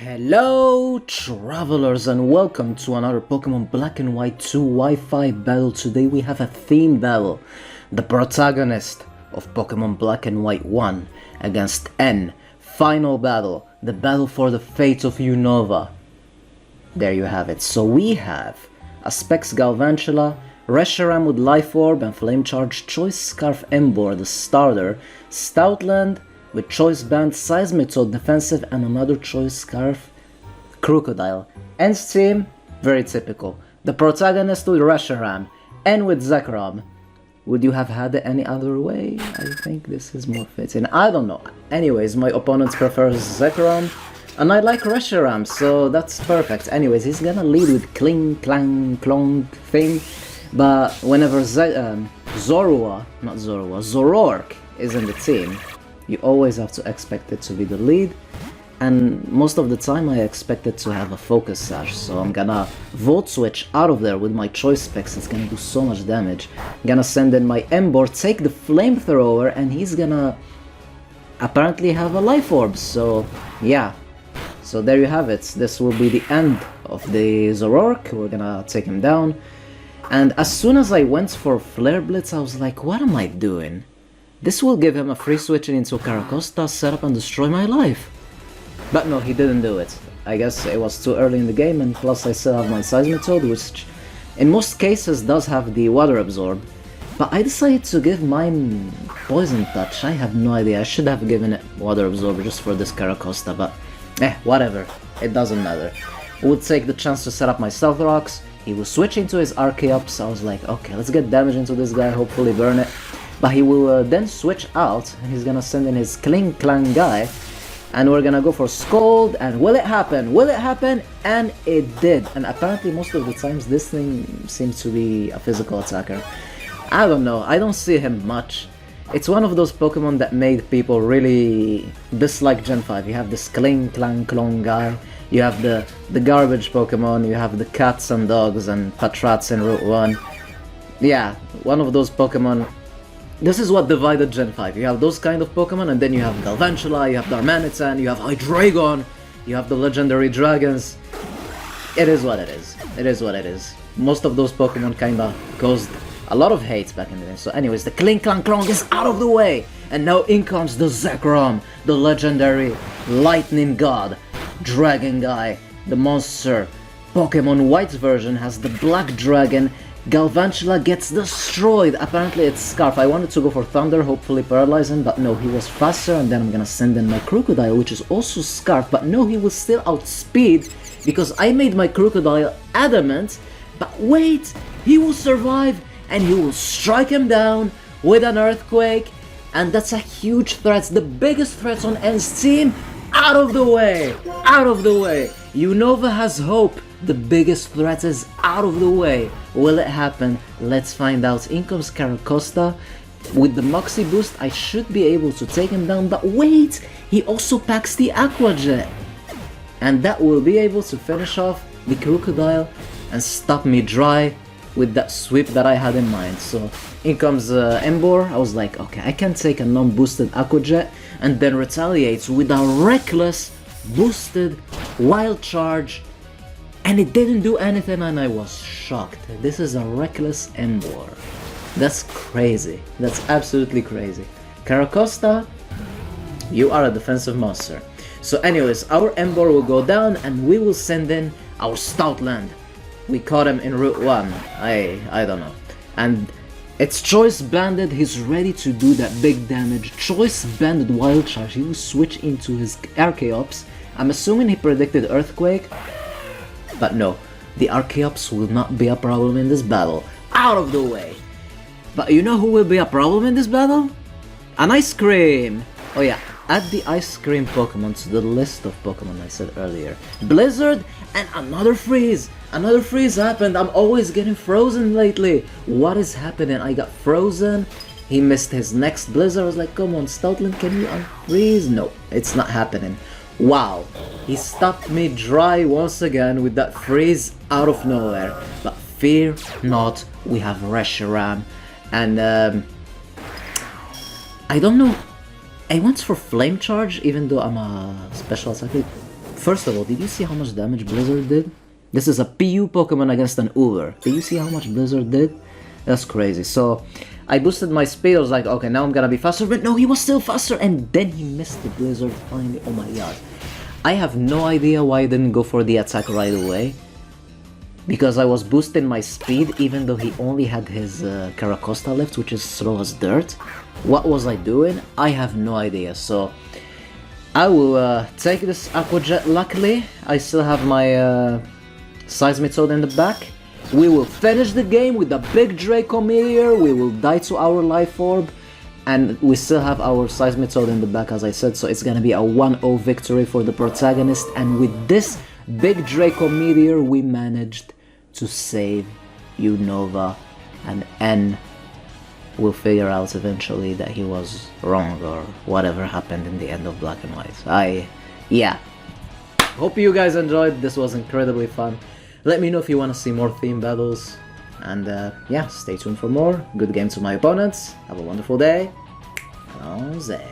Hello travelers and welcome to another Pokemon Black and White 2 Wi-Fi battle. Today we have a theme battle. The protagonist of Pokemon Black and White 1 against N. Final battle. The battle for the fate of Unova. There you have it. So we have a Specs Galvantula, Reshiram with Life Orb and Flame Charge, Choice Scarf Emboar, the starter, Stoutland with Choice Band, Seismitoad defensive, and another Choice Scarf Crocodile. End's team, very typical. The protagonist with Reshiram, and with Zekrom. Would you have had it any other way? I think this is more fitting. I don't know. Anyways, my opponent prefers Zekrom, and I like Reshiram, so that's perfect. Anyways, he's gonna lead with Kling, Clang, Clong thing, but whenever Zoroark is in the team, you always have to expect it to be the lead, and most of the time I expect it to have a Focus Sash, so I'm gonna Volt Switch out of there with my Choice Specs. It's gonna do so much damage. I'm gonna send in my Emboar, take the Flamethrower, and he's gonna apparently have a Life Orb, so yeah. So there you have it. This will be the end of the Zoroark. We're gonna take him down, and as soon as I went for Flare Blitz, I was like, what am I doing? This will give him a free switching into Caracosta, set up and destroy my life. But no, he didn't do it. I guess it was too early in the game, and plus I still have my Seismitoad, which in most cases does have the Water Absorb. But I decided to give mine Poison Touch. I have no idea. I should have given it Water Absorb just for this Caracosta, but whatever. It doesn't matter. I would take the chance to set up my Stealth Rocks. He will switch into his Archeops. I was like, okay, let's get damage into this guy, hopefully burn it. But he will then switch out, and he's gonna send in his Kling Clang guy, and we're gonna go for Scold, and will it happen? Will it happen? And it did. And apparently most of the times this thing seems to be a physical attacker. I don't know, I don't see him much. It's one of those Pokemon that made people really dislike Gen 5. You have this Kling Clang Clong guy, you have the garbage Pokemon, you have the cats and dogs and Patrats in Route 1. Yeah, one of those Pokemon. This is what divided Gen 5. You have those kind of Pokemon, and then you have Galvantula, you have Darmanitan, you have Hydreigon, you have the legendary dragons. It is what it is. It is what it is. Most of those Pokemon kinda caused a lot of hate back in the day. So anyways, the Kling Clang Clong is out of the way! And now in comes the Zekrom, the legendary Lightning God, Dragon Guy, the monster. Pokemon White version has the Black Dragon. Galvantula gets destroyed. Apparently it's Scarf. I wanted to go for Thunder, hopefully paralyze him, but no, he was faster, and then I'm gonna send in my Crocodile, which is also Scarf, but no, he will still outspeed, because I made my Crocodile adamant, but wait, he will survive, and he will strike him down with an Earthquake, and that's a huge threat, the biggest threat on N's team. Out of the way! Out of the way! Unova has hope. The biggest threat is out of the way. Will it happen? Let's find out. In comes Caracosta. With the Moxie boost, I should be able to take him down, but wait! He also packs the Aqua Jet! And that will be able to finish off the Crocodile and stop me dry with that sweep that I had in mind. So in comes Emboar. I was like, okay, I can take a non-boosted Aqua Jet and then retaliate with a reckless boosted Wild Charge. And it didn't do anything, and I was shocked. This is a reckless Emboar. That's crazy. That's absolutely crazy. Caracosta, you are a defensive monster. So anyways, our Emboar will go down, and we will send in our Stoutland. We caught him in Route 1. I don't know. And it's Choice Banded. He's ready to do that big damage. Choice Banded Wild Charge. He will switch into his Archeops. I'm assuming he predicted Earthquake. But no, the Archeops will not be a problem in this battle. Out of the way! But you know who will be a problem in this battle? An Ice Cream! Oh yeah, add the Ice Cream Pokemon to the list of Pokemon I said earlier. Blizzard and another Freeze! Another Freeze happened. I'm always getting frozen lately. What is happening? I got frozen. He missed his next Blizzard. I was like, come on, Stoutland, can you unfreeze? No, it's not happening. Wow, he stopped me dry once again with that freeze out of nowhere. But fear not, we have Reshiram. And I don't know, I went for Flame Charge even though I'm a special attacker. First of all, did you see how much damage Blizzard did? This is a PU Pokemon against an Uber. Did you see how much Blizzard did? That's crazy. So I boosted my speed. I was like, okay, now I'm gonna be faster. But no, he was still faster. And then he missed the Blizzard finally. Oh my god. I have no idea why I didn't go for the attack right away. Because I was boosting my speed even though he only had his Caracosta left, which is slow as dirt. What was I doing? I have no idea. So I will take this Aqua Jet. Luckily, I still have my Seismitoad in the back. We will finish the game with a big Draco Meteor. We will die to our Life Orb. And we still have our Seismitoad in the back, as I said. So it's gonna be a 1-0 victory for the protagonist. And with this big Draco Meteor, we managed to save Unova. And N will figure out eventually that he was wrong or whatever happened in the end of Black and White. Yeah. Hope you guys enjoyed. This was incredibly fun. Let me know if you want to see more theme battles. And yeah, stay tuned for more. Good game to my opponents. Have a wonderful day. Jose.